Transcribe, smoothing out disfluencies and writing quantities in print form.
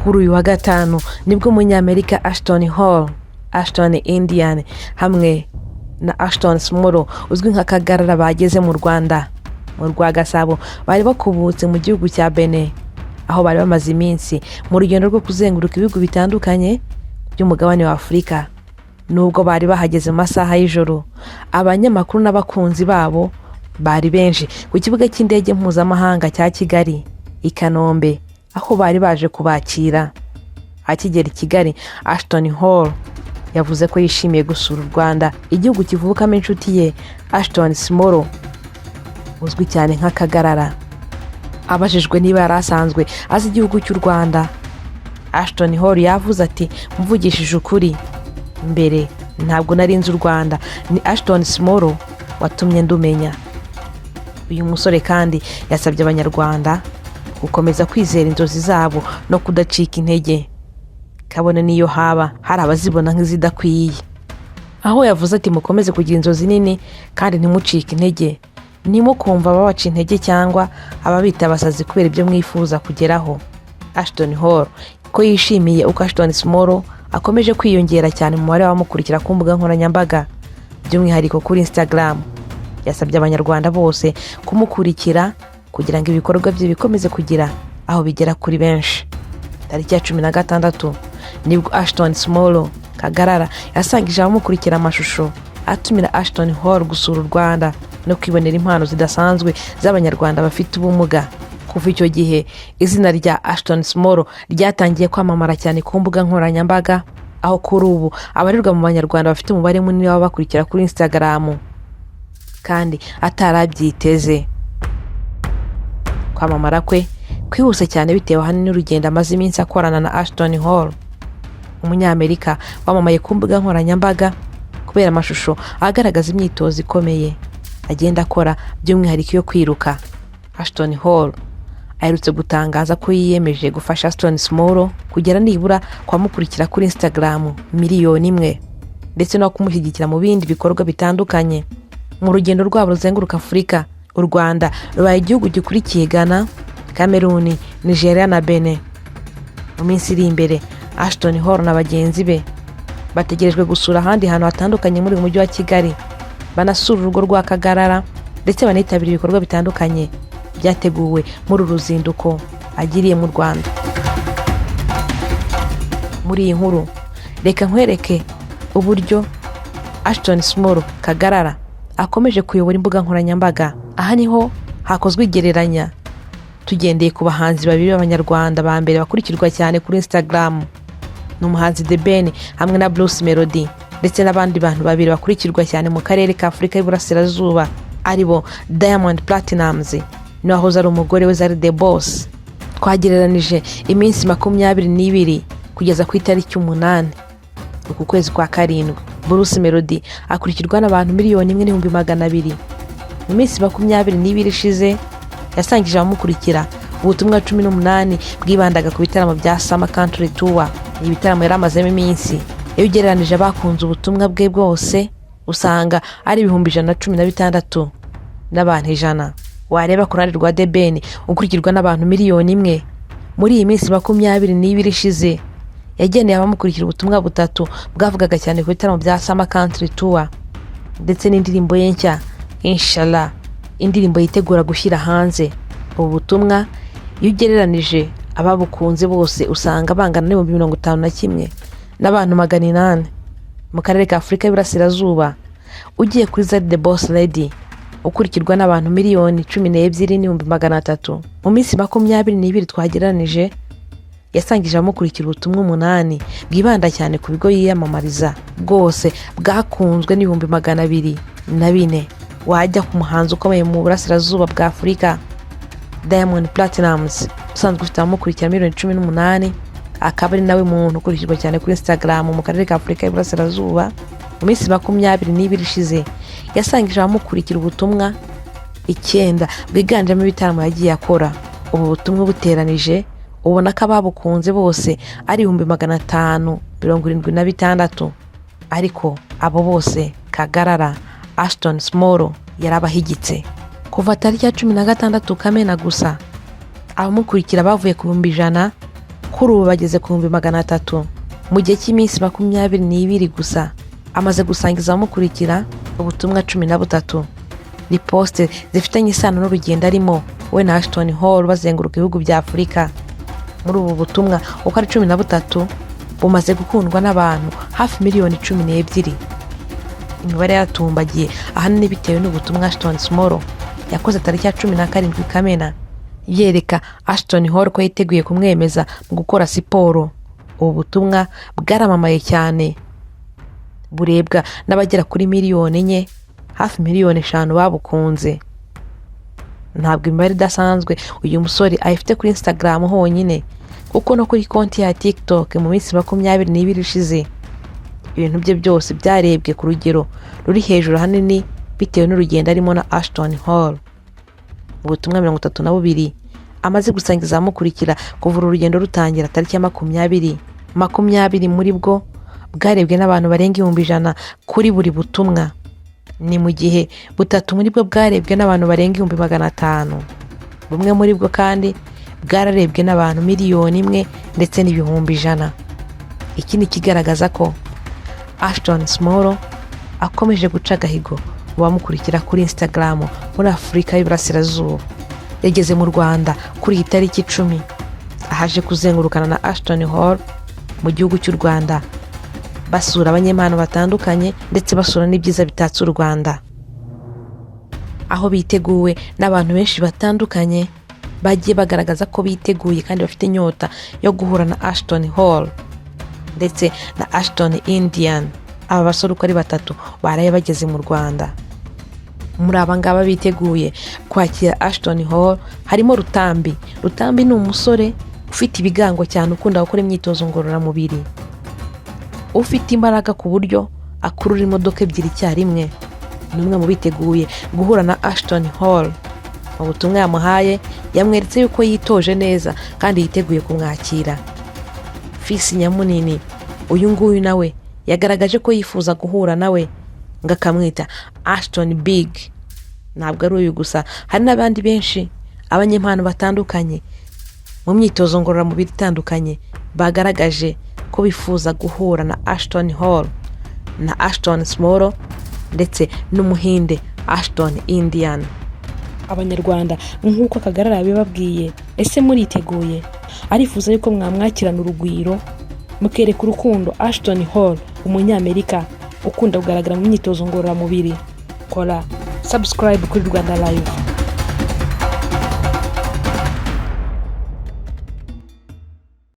kuri uyu wa gatanu nibwo umunyamerika Ashton Hall, Ashton Indian hamwe na Ashton Small uzwi nka Kagarara bageze mu Rwanda mu Rwagasabo. Bari bakubutse mu gihugu cya Benin, aho bari bamaze iminsi mu rugendo rwo kuzenguruka ibihugu bitandukanye by'umugabane wa Afurika. Nubwo bari bahageze mu masaha y'ijoro, abanyamakuru n'abakunzi babo bari benshi ku kibuga cy'indege mpuzamahanga cya Kigali i Kanombe, aho bari baje kubakira. Akigera i Kigali, Ashton Hall yavuze ko yishimiye gusura u Rwanda, igihugu kivukamo inshuti ye Ashton Small uzwi cyane nka Kagarara. Abajijwe niba yari asanzwe azi igihugu cy'u Rwanda, Ashton Hall yavuze ati mvugishije ukuri, mbere ntabwo nari nzi u Rwanda, ni Ashton Small watumye ndumenya. Uyu musore kandi yasabye abanyarwanda gukomeza kwizera inzozi zabo no kudacika intege, kabone niyo haba hari abazibona nk'izidakwiye. Aho yavuze ati mukomeze kugira inzozi nini kandi ntimucike intege, ntimukumva ababaca intege cyangwa ababita abasazi kubera ibyo mwifuza kugeraho. Ashton Hall ko yishimiye uko Ashton Small akomeje kwiyongera cyane mu mubare w'abamukurikira ku mbuga nkoranyambaga, by'umwihariko kuri Instagram. Yasabye abanyarwanda bose kumukurikira kugira ngo ibikorwa bye bikomeze kugira aho bigera kuri benshi. Tariki ya 16 nibwo Ashton Small Kagarara yasangije abamukurikira amashusho atumira Ashton Hall gusura u Rwanda no kwibonera impano zidasanzwe z'abanyarwanda bafite ubumuga. Kuva icyo gihe izina rya Ashton Small ryatangiye kwamamara cyane ku mbuga nkoranyambaga, aho kuri ubu abarirwa mu banyarwanda bafite umubare munini w'abakurikira kuri Instagram kandi atarabyiteze. Kwamamara kwe kwihuse cyane bitewe ahanini n'urugendo amaze iminsi akorana na Ashton Hall, umunyamerika wamamaye ku mbuga nkoranyambaga kubera amashusho agaragaza imyitozo ikomeye agenda akora, by'umwihariko yo kwiruka. Ashton Hall aherutse gutangaza ko yiyemeje gufasha Ashton Small kugera nibura kwamukurikira kuri Instagram 1 miliyoni, ndetse no kumushyigikira mu bindi bikorwa bitandukanye. Mu rugendo rwabo ruzenguruka Afurika, u Rwanda rubaye igihugu gikurikiye Ghana, Cameroon, Nigeria na Benin. Mu minsi iri imbere, Ashton Hall na bagenzi be bategerejwe gusura ahandi hantu hatandukanye muri umujyi wa Kigali, banasura urugo rwa Kagarara ndetse banitabira ibikorwa bitandukanye byateguwe muri uruzinduko agiriye mu Rwanda. Muri iyi nkuru reka nkwereke uburyo Ashton Small Kagarara akomeje kuyobora imbuga nkoranyambaga. Aha niho hakozwe igereranya tugendeye ku bahanzi babiri b'abanyarwanda ba mbere bakurikirwa cyane kuri Instagram, n'umuhanzi The Ben hamwe na Bruce Melody, ndetse n'abandi bantu babiri bakurikirwa cyane mu karere ka Afurika y'Iburasirazuba, aribo Diamond Platnumz n'uwahoze ari umugore we Zari The Boss. Twagereranije iminsi 22 kugeza ku itariki 8 uku kwezi kwa karindwi. Bruce Melody akurikirwa n'abantu 1,200,000. Mu minsi 22 ishize yasangije abamukurikira ubutumwa 18 bwibandaga ku bitaramo bya Summer Country Tour. Ibitaramo yaramazemo iminsi, iyo ugereranije abakunze ubutumwa bwe bwose usanga ari 116 n'abantu 100. Wareba ku ruhande rwa The Ben ukurikirwa n'abantu 1 miliyoni. Muri iyi minsi 22 ishize yageneye abamukurikira ubutumwa butatu bwavugaga cyane ku bitaramo bya Summer Country Tour, ndetse n'indirimbo ye nshya Inshallah, indirimbo yitegura gushyira hanze. Ubu butumwa iyo ugereranije ababukunze bose usanga bangana na 51 n'abantu 800 mu karere ka Afurika y'Iburasirazuba. Ugiye kuri Zari The Boss Lady ukurikirwa n'abantu 1,12,300. Mu minsi 22 twagereranije yasangije abamukurikira ubutumwa 8 bwibanda cyane ku bigo yiyamamariza, bwose bwakunzwe n'204. Wajya ku muhanzi ukomeye mu Burasirazuba bwa Afurika Diamond Platnumz usanzwe ufite abamukurikira 18, akaba ari nawe muntu ukurikirwa cyane kuri Instagram mu karere ka Afurika y'Iburasirazuba. Mu minsi 22 ishize yasangije abamukurikira ubutumwa 9 bwiganjemo ibitaramo yagiye akora. Ubu butumwa buteranije ubona ko ababukunze bose ari 576, ariko abo bose Kagarara Ashton Small yarabahigitse. Kuva tariki ya 16 Kamena gusa abamukurikira bavuye ku 100 kuri ubu bageze ku 300 mu gihe cy'iminsi 22 gusa. Amaze gusangiza abamukurikira ubutumwa 13. Ni poste zifitanye isano n'urugendo arimo we na Ashton Hall bazenguruka ibihugu bya Afurika. Muri ubu butumwa uko ari 13 bumaze gukundwa n'abantu hafi miliyoni 12. Imibare yatumbagiye ahanini bitewe n'ubutumwa Ashton Small yakoze tariki ya 17 Kamena yereka Ashton Hall ko yiteguye kumwemeza mu gukora siporo. Ubu butumwa bwaramamaye cyane, burebwa n'abagera kuri miliyoni 4, hafi miliyoni 5 babukunze. Ntabwo imibare idasanzwe uyu musore ayifite kuri Instagram honyine, kuko no kuri konti ya TikTok mu minsi 22 ishize ibintu bye byose byarebwe ku rugero ruri hejuru hanini bitewe n'urugendo arimo na Ashton Hall. Ubutumwa 32 amaze gusangiza abamukurikira kuva urugendo rutangira tariki ya 20 muri bwo bwarebwe n'abantu barenga 100,000 kuri buri butumwa. Ni mu gihe 3 muri bwo bwarebwe n'abantu barenga 500,000. Bumwe muri bwo kandi bwararebwe n'abantu miliyoni 1 ndetse n'ibihumbi 100. Iki ni kigaragaza ko Ashton Small akomeje guca agahigo bamukurikira kuri Instagram muri Afurika y'Iburasirazuba. Yageze mu Rwanda kuri iyi tariki 10, ahaje kuzengurukana na Ashton Hall mu gihugu cy'u Rwanda, basura abanyempano batandukanye ndetse basura n'ibyiza bitatse u Rwanda, aho biteguwe n'abantu benshi batandukanye bagiye bagaragaza ko biteguye kandi bafite inyota yo guhura na Ashton Hall ndetse na Ashton Indian. Aba basore uko ari 3 baraye bageze mu Rwanda. Muri aba ngaba biteguye kwakira Ashton Hall harimo Rutambi. Rutambi ni umusore ufite ibigango cyane, ukunda gukora imyitozo ngororamubiri, ufite imbaraga ku buryo akurura imodoka 2 icyarimwe. Ni umwe mu biteguye guhura na Ashton Hall. Mu butumwa yamuhaye yamweretse yuko yitoje neza kandi yiteguye kumwakira. Fisi Nyamunini uyu nguyu nawe yagaragaje ko yifuza guhura nawe ngakamwita Ashton Big. Ntabwo ari uyu gusa, hari n'abandi benshi abanyempano batandukanye mu myitozo ngororamubiri itandukanye bagaragaje ko bifuza guhura na Ashton Hall na Ashton Small ndetse n'umuhinde Ashton Indian. Abanyarwanda nk'uko Kagarara yabibabwiye, ese muriteguye? Arifuza yuko mwamwakirana urugwiro mukereka urukundo Ashton Hall, umunyamerika ukunda kugaragara mu myitozo ngororamubiri. Kora subscribe kuri Rwanda Live.